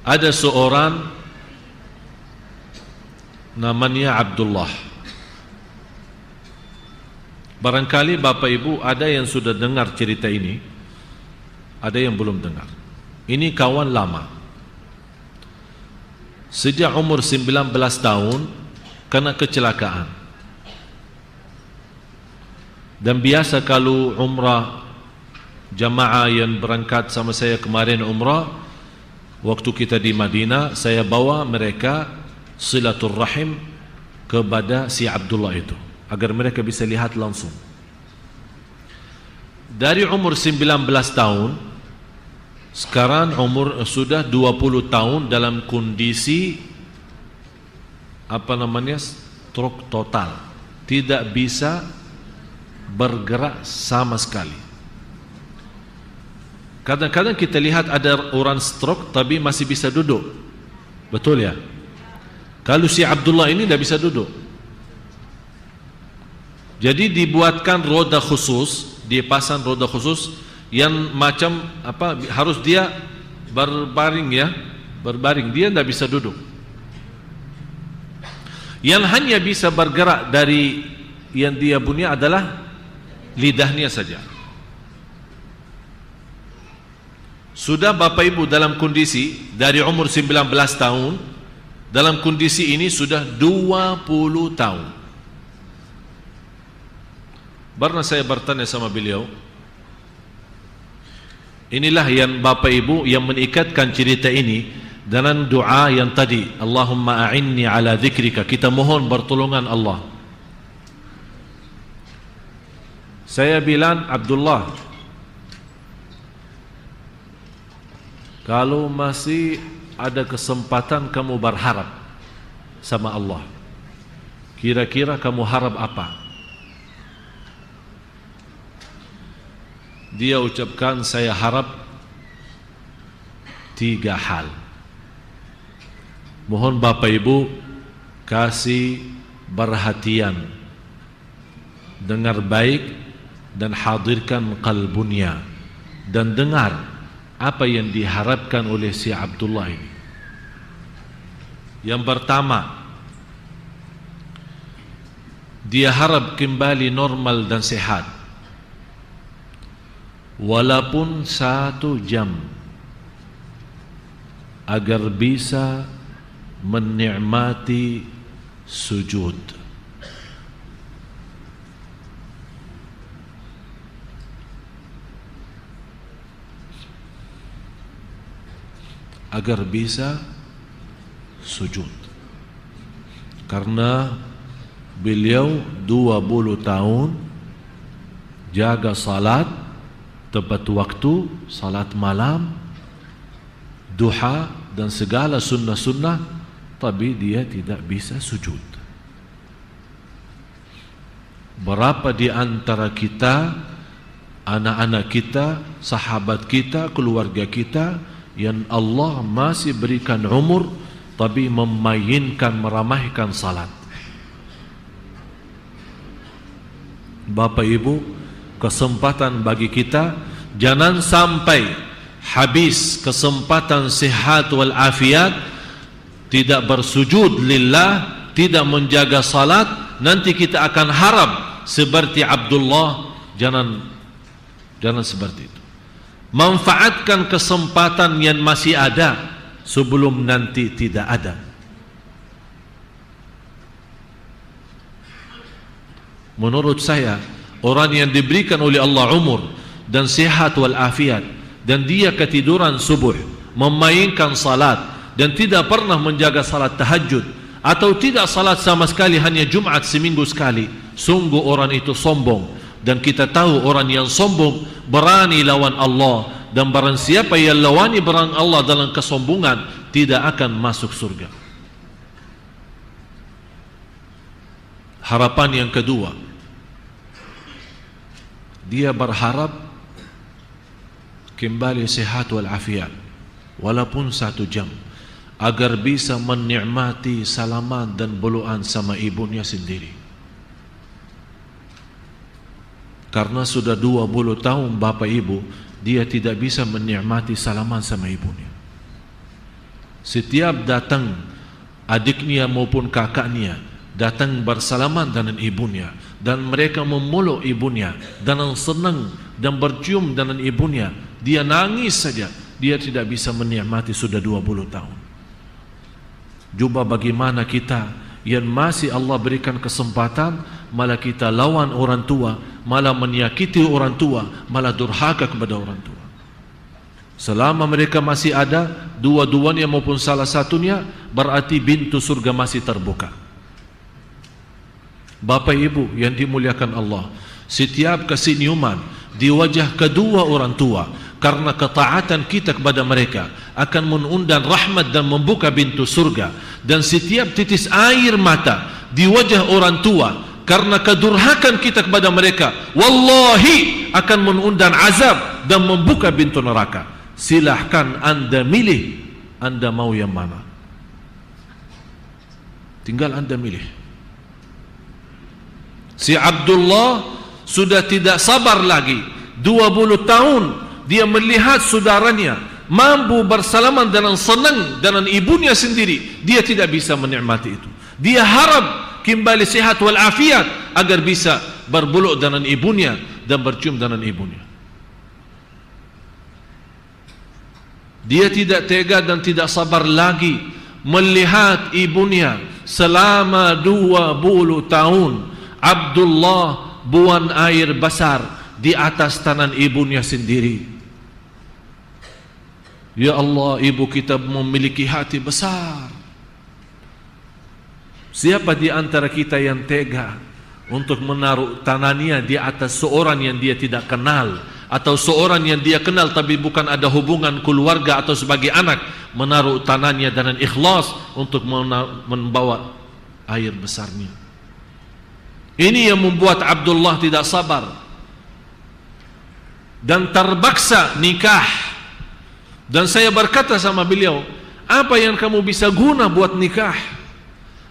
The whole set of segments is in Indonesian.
Ada seorang namanya Abdullah. Barangkali Bapak Ibu ada yang sudah dengar cerita ini, ada yang belum dengar. Ini kawan lama. Sejak umur 19 tahun kena kecelakaan. Dan biasa kalau umrah, jamaah yang berangkat sama saya kemarin umrah, waktu kita di Madinah, saya bawa mereka silaturrahim kepada si Abdullah itu, agar mereka bisa lihat langsung. Dari umur 19 tahun, sekarang umur sudah 20 tahun dalam kondisi stroke total. Tidak bisa bergerak sama sekali. Kadang-kadang kita lihat ada orang stroke tapi masih bisa duduk. Betul ya? Kalau si Abdullah ini tidak bisa duduk. Jadi dibuatkan roda khusus, dipasang roda khusus yang macam apa, harus dia berbaring ya, berbaring, dia tidak bisa duduk. Yang hanya bisa bergerak dari yang dia punya adalah lidahnya saja. Sudah Bapak Ibu dalam kondisi dari umur 19 tahun, dalam kondisi ini sudah 20 tahun. Pernah saya bertanya sama beliau, inilah yang Bapak Ibu yang mengikatkan cerita ini dengan doa yang tadi, Allahumma a'inni ala dzikrika, kita mohon pertolongan Allah. Saya bilang, Abdullah, kalau masih ada kesempatan kamu berharap sama Allah, kira-kira kamu harap apa? Dia ucapkan, saya harap 3 hal. Mohon Bapak Ibu kasih perhatian, dengar baik dan hadirkan kalbunya, dan dengar apa yang diharapkan oleh si Abdullah ini. Yang pertama, dia harap kembali normal dan sehat, walaupun 1 jam, agar bisa menikmati sujud. Agar bisa sujud. Karena beliau 20 tahun jaga salat tepat waktu, salat malam, duha dan segala sunnah-sunnah, tapi dia tidak bisa sujud. Berapa di antara kita, anak-anak kita, sahabat kita, keluarga kita, yang Allah masih berikan umur tapi memainkan, meramaikan salat. Bapak Ibu, kesempatan bagi kita, jangan sampai habis kesempatan sehat wal afiat tidak bersujud lillah, tidak menjaga salat, nanti kita akan harap seperti Abdullah. Jangan seperti itu. Manfaatkan kesempatan yang masih ada sebelum nanti tidak ada. Menurut saya, orang yang diberikan oleh Allah umur dan sehat wal afiat, dan dia ketiduran subuh, memainkan salat, dan tidak pernah menjaga salat tahajud, atau tidak salat sama sekali, hanya Jumat seminggu sekali, sungguh orang itu sombong. Dan kita tahu orang yang sombong berani lawan Allah, dan barang siapa yang lawani barang Allah dalam kesombongan tidak akan masuk surga. Harapan yang kedua, dia berharap kembali sehat wal afiat, walaupun 1 jam, agar bisa menikmati salaman dan beluan sama ibunya sendiri. Karena sudah 20 tahun Bapak Ibu, dia tidak bisa menikmati salaman sama ibunya. setiap datang adiknya maupun kakaknya datang bersalaman dengan ibunya dan mereka memeluk ibunya dan senang dan bercium dengan ibunya, dia nangis saja, dia tidak bisa menikmati sudah 20 tahun. Cuba bagaimana kita yang masih Allah berikan kesempatan, malah kita lawan orang tua, malah menyakiti orang tua, malah durhaka kepada orang tua. Selama mereka masih ada, dua-duanya maupun salah satunya, berarti pintu surga masih terbuka. Bapak Ibu yang dimuliakan Allah, setiap kesenyuman di wajah kedua orang tua karena ketaatan kita kepada mereka akan mengundang rahmat dan membuka pintu surga. Dan setiap titis air mata di wajah orang tua karena kedurhakan kita kepada mereka, wallahi akan mengundang azab dan membuka pintu neraka. Silahkan anda milih, anda mau yang mana. Tinggal anda milih. Si Abdullah sudah tidak sabar lagi, 20 tahun dia melihat saudaranya mampu bersalaman dengan senang dengan ibunya sendiri, dia tidak bisa menikmati itu. Dia harap kembali sehat wal afiat agar bisa berbeluk dengan ibunya dan bercium dengan ibunya. Dia tidak tega dan tidak sabar lagi melihat ibunya selama 20 tahun Abdullah buang air besar di atas tangan ibunya sendiri. Ya Allah, ibu kita memiliki hati besar. Siapa di antara kita yang tega untuk menaruh tangannya di atas seorang yang dia tidak kenal, atau seorang yang dia kenal tapi bukan ada hubungan keluarga atau sebagai anak, menaruh tangannya dengan ikhlas untuk membawa air besarnya? Ini yang membuat Abdullah tidak sabar dan terpaksa nikah. Dan saya berkata sama beliau, apa yang kamu bisa guna buat nikah?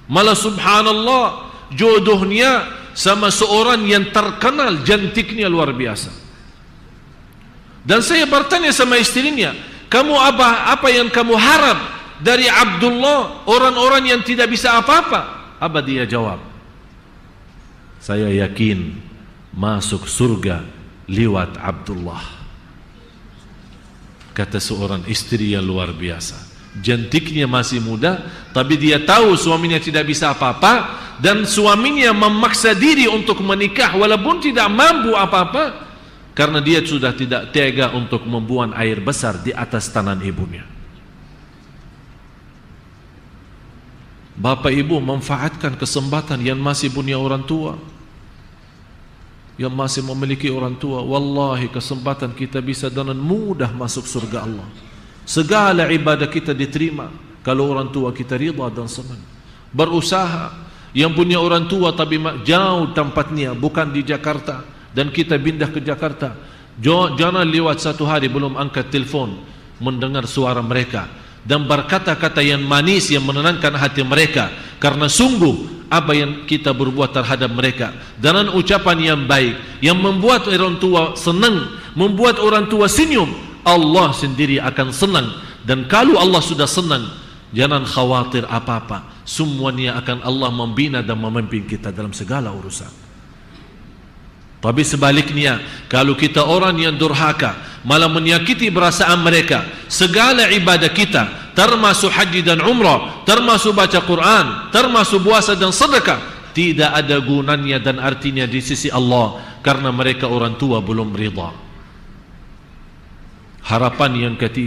Malah subhanallah, jodohnya sama seorang yang terkenal, cantiknya luar biasa. Dan saya bertanya sama istrinya, kamu apa yang kamu harap dari Abdullah, orang-orang yang tidak bisa apa-apa? Apa dia jawab? Saya yakin masuk surga lewat Abdullah. Kata seorang istri yang luar biasa, cantiknya masih muda, tapi dia tahu suaminya tidak bisa apa-apa, dan suaminya memaksa diri untuk menikah walaupun tidak mampu apa-apa, karena dia sudah tidak tega untuk membuang air besar di atas tangan ibunya. Bapak Ibu manfaatkan kesempatan yang masih punya orang tua, yang masih memiliki orang tua. Wallahi kesempatan kita bisa dengan mudah masuk surga Allah. Segala ibadah kita diterima kalau orang tua kita ridha dan senang. Berusaha, yang punya orang tua tapi jauh tempatnya, bukan di Jakarta, dan kita pindah ke Jakarta, jangan lewat satu hari belum angkat telefon mendengar suara mereka dan berkata-kata yang manis yang menenangkan hati mereka, karena sungguh apa yang kita berbuat terhadap mereka dengan ucapan yang baik yang membuat orang tua senang, membuat orang tua senyum, Allah sendiri akan senang. Dan kalau Allah sudah senang, jangan khawatir apa-apa, semuanya akan Allah membina dan memimpin kita dalam segala urusan. Tapi sebaliknya, kalau kita orang yang durhaka, malah menyakiti perasaan mereka, segala ibadah kita, termasuk haji dan umrah, termasuk baca Quran, termasuk puasa dan sedekah, tidak ada gunanya dan artinya di sisi Allah, karena mereka orang tua belum ridha. Harapan yang ketiga,